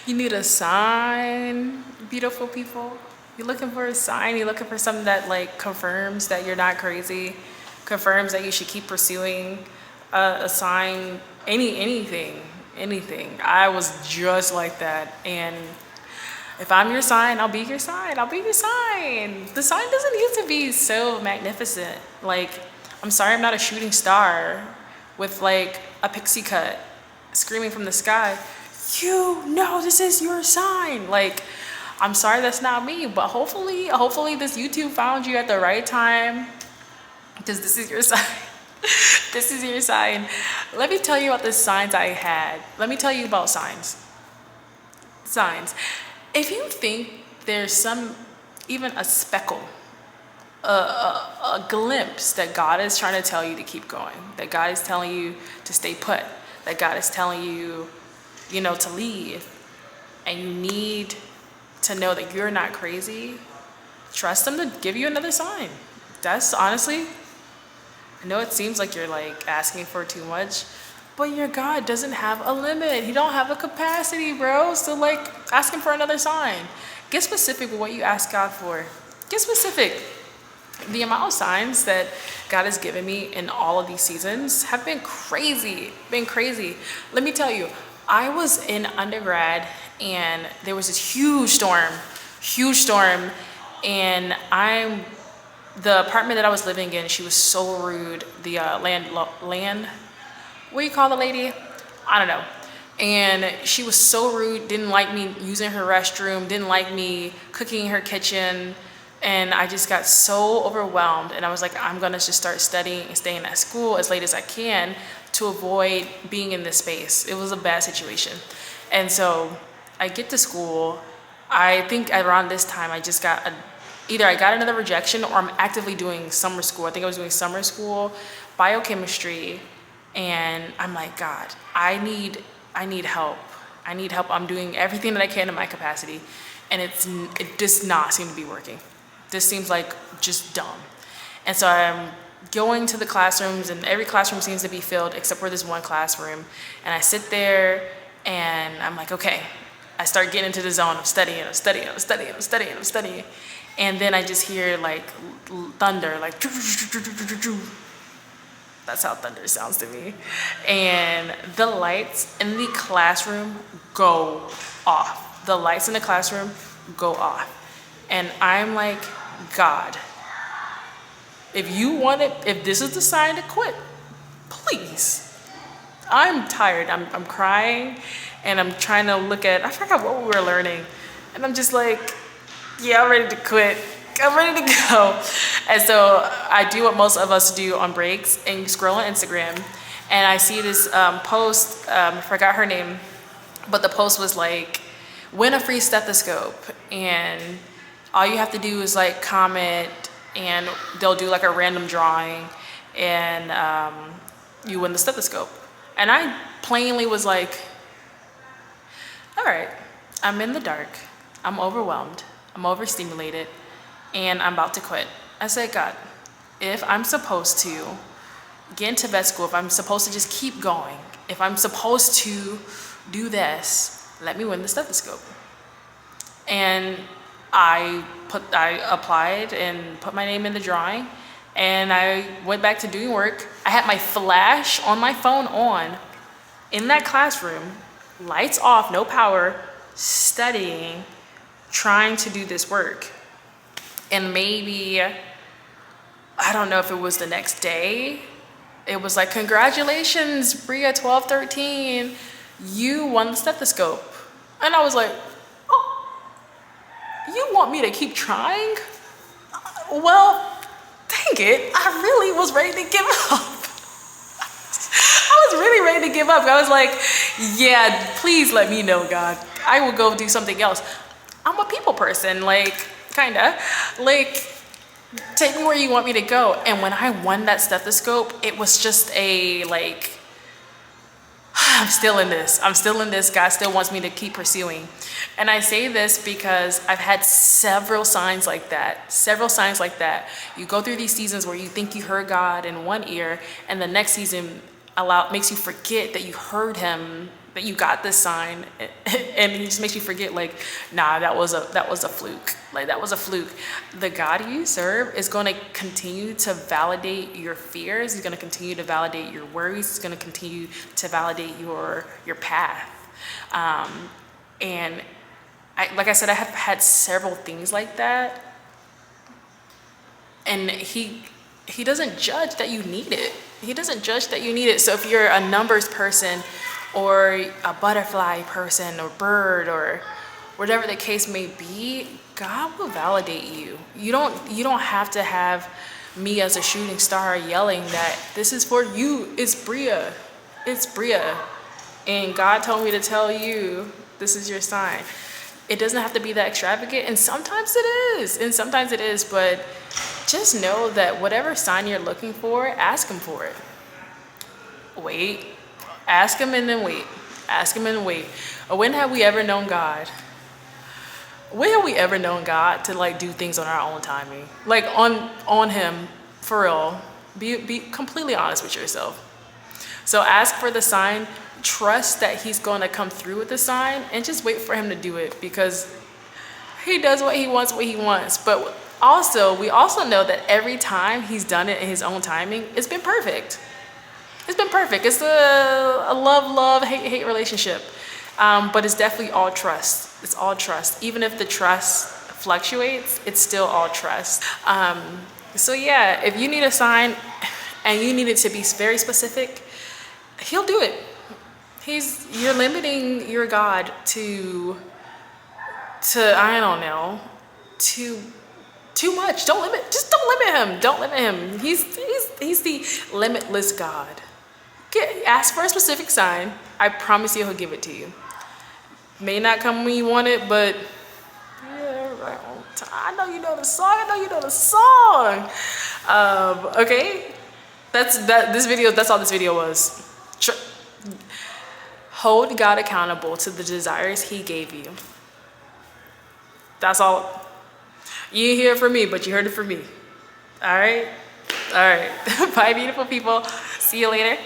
You need a sign, beautiful people. You're looking for a sign. You're looking for something that like confirms that you're not crazy, confirms that you should keep pursuing a sign, anything. I was just like that, and if I'm your sign, I'll be your sign. I'll be your sign. The sign doesn't need to be so magnificent. Like, I'm sorry, I'm not a shooting star with like a pixie cut screaming from the sky. You know this is your sign. Like, I'm sorry that's not me, but hopefully this YouTube found you at the right time because this is your sign. This is your sign. Let me tell you about the signs I had. Let me tell you about signs. Signs. If you think there's some, even a speckle, a glimpse that God is trying to tell you to keep going, that God is telling you to stay put, that God is telling you, to leave, and you need to know that you're not crazy, trust Him to give you another sign. That's honestly, I know it seems like you're like asking for too much, but your God doesn't have a limit. He don't have a capacity, bro. So like, ask Him for another sign. Get specific with what you ask God for. Get specific. The amount of signs that God has given me in all of these seasons have been crazy. Let me tell you, I was in undergrad and there was this huge storm, and the apartment that I was living in, she was so rude. The land, what do you call the lady? I don't know. And she was so rude, didn't like me using her restroom, didn't like me cooking in her kitchen. And I just got so overwhelmed. And I was like, I'm gonna just start studying and staying at school as late as I can to avoid being in this space. It was a bad situation. And so I get to school. I think around this time I just got either I got another rejection or I'm actively doing summer school. I think I was doing summer school, biochemistry, and I'm like, God, I need help. I need help. I'm doing everything that I can in my capacity, and it does not seem to be working. This seems like just dumb. And so I'm going to the classrooms, and every classroom seems to be filled except for this one classroom. And I sit there and I'm like, okay. I start getting into the zone of studying. And then I just hear like thunder, like that's how thunder sounds to me. And the lights in the classroom go off. The lights in the classroom go off. And I'm like, God, if this is the sign to quit, please. I'm tired. I'm crying, and I'm trying to look at, I forgot what we were learning. And I'm just like, yeah, I'm ready to quit. I'm ready to go. And so I do what most of us do on breaks and scroll on Instagram. And I see this post, I forgot her name, but the post was like, win a free stethoscope. And all you have to do is like comment, and they'll do like a random drawing, and you win the stethoscope. And I plainly was like, all right, I'm in the dark, I'm overwhelmed, I'm overstimulated, and I'm about to quit. I said, God, if I'm supposed to get into vet school, if I'm supposed to just keep going, if I'm supposed to do this, let me win the stethoscope. And I applied and put my name in the drawing, and I went back to doing work. I had my flash on my phone on in that classroom, lights off, no power, studying, trying to do this work. And maybe, I don't know if it was the next day, it was like, congratulations, Bria 1213, you won the stethoscope. And I was like, oh, you want me to keep trying? Well, dang it, I really was ready to give up. I was really ready to give up. I was like, yeah, please let me know, God. I will go do something else. I'm a people person, like, kinda. Like, take me where you want me to go. And when I won that stethoscope, it was just a, like, I'm still in this. God still wants me to keep pursuing. And I say this because I've had several signs like that. You go through these seasons where you think you heard God in one ear, and the next season makes you forget that you heard Him that you got this sign, and he just makes you forget, like, nah, that was a fluke. Like, that was a fluke. The God you serve is going to continue to validate your fears. He's going to continue to validate your worries. He's going to continue to validate your path. And like I said, I have had several things like that, and he doesn't judge that you need it. He doesn't judge that you need it. So if you're a numbers person or a butterfly person or bird or whatever the case may be, God will validate you. You don't have to have me as a shooting star yelling that this is for you. It's Bria. It's Bria. And God told me to tell you this is your sign. It doesn't have to be that extravagant, and sometimes it is, but just know that whatever sign you're looking for, ask him for it. Wait. Ask him and then wait. Ask him and wait. When have we ever known God? When have we ever known God to like do things on our own timing? Like on him, for real. Be completely honest with yourself. So ask for the sign, trust that he's going to come through with the sign, and just wait for him to do it, because he does what he wants. But also, we also know that every time he's done it in his own timing, it's been perfect. It's been perfect. It's a love, hate relationship. But it's definitely all trust. It's all trust. Even if the trust fluctuates, it's still all trust. So yeah, if you need a sign and you need it to be very specific, he'll do it. You're limiting your God to I don't know, too much. Don't limit him. Don't limit him. He's the limitless God. Ask for a specific sign. I promise you he'll give it to you. May not come when you want it, but yeah, right on time. I know you know the song. Okay, that's all this video was. Hold God accountable to the desires he gave you. That's all. You didn't hear it from me, but you heard it from me. All right. Bye, beautiful people. See you later.